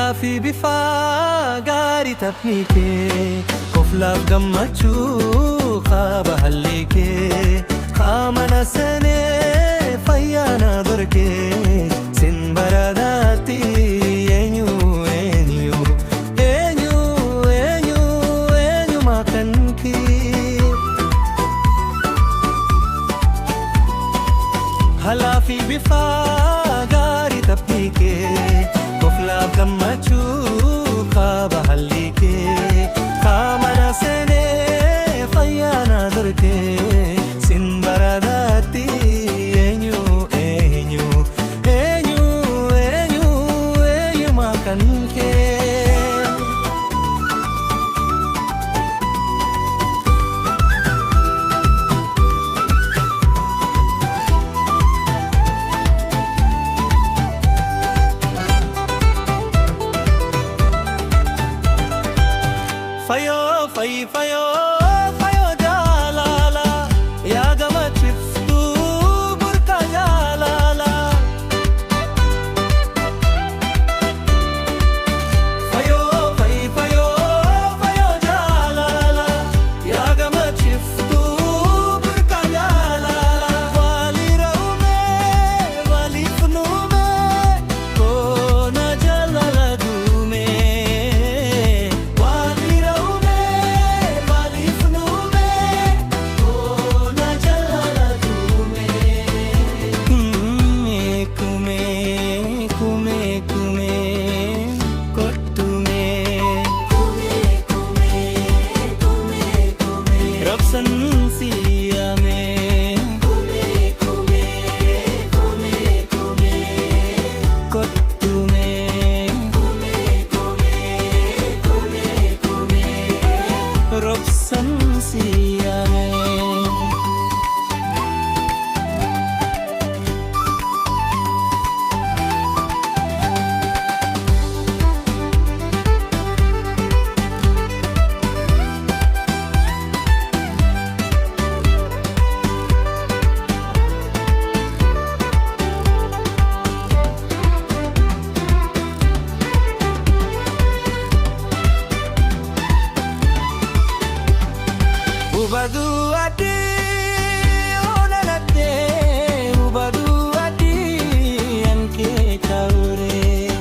Halaafii bifaa gaarii taphni kee Koflaaf gammachuu qaba haalli kee Qaamana seenee fayyaana dorgee Sin baradaatti eenyu maakan kee Halaafii bifaa gaarii taphni kee Koflaaf gammachuu qaba haalli kee Qaamana seenee fayyaana dorgee Sin baradaatti eenyu maakan kee Fayoo jaalala yaa gammachiiftuu burqa jaalala Fayoo jaalala yaa gammachiiftuu burqa jaalala Waliira uumee waliif nuumee koona jaalala duumee Ubaduu adii onanatee ubaduu adii ankee tauree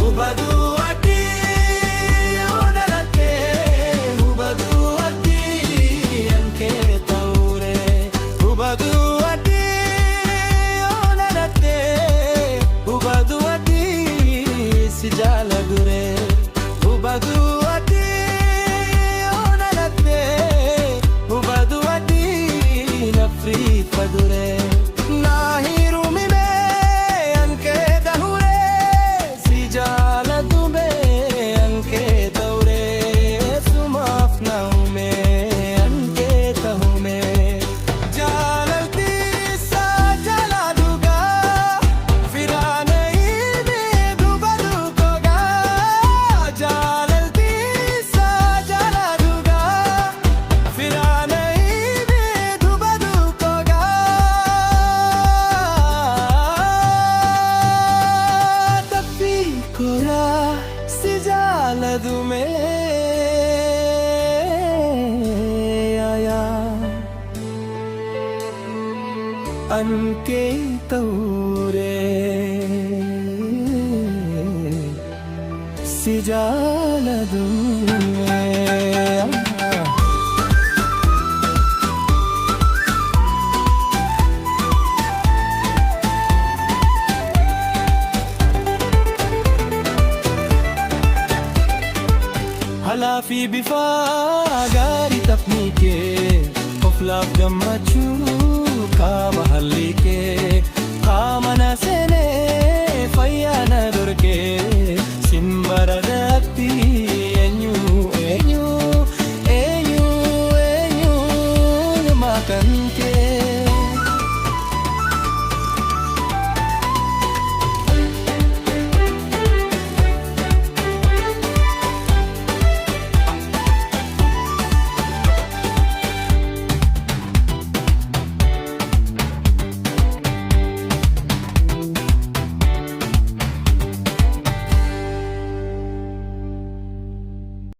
Ubaduu adii onanatee ubaduu adii ankee tauree Ubaduu adii onanatee ubaduu adii si jaaladuree Ubaduu adii onanatee ubaduu adii nafri faduree Naahiru mimee ankee dahuree si jaaladumee ankee tauree Sumaaf naumee ankee tahumee Jaalaltiisa jaladugaa firaana ilmee dubaduu kogaa Ankee tauree si jaaladumee Halaafii bifaa gaarii taphni kee Koflaaf gammachuu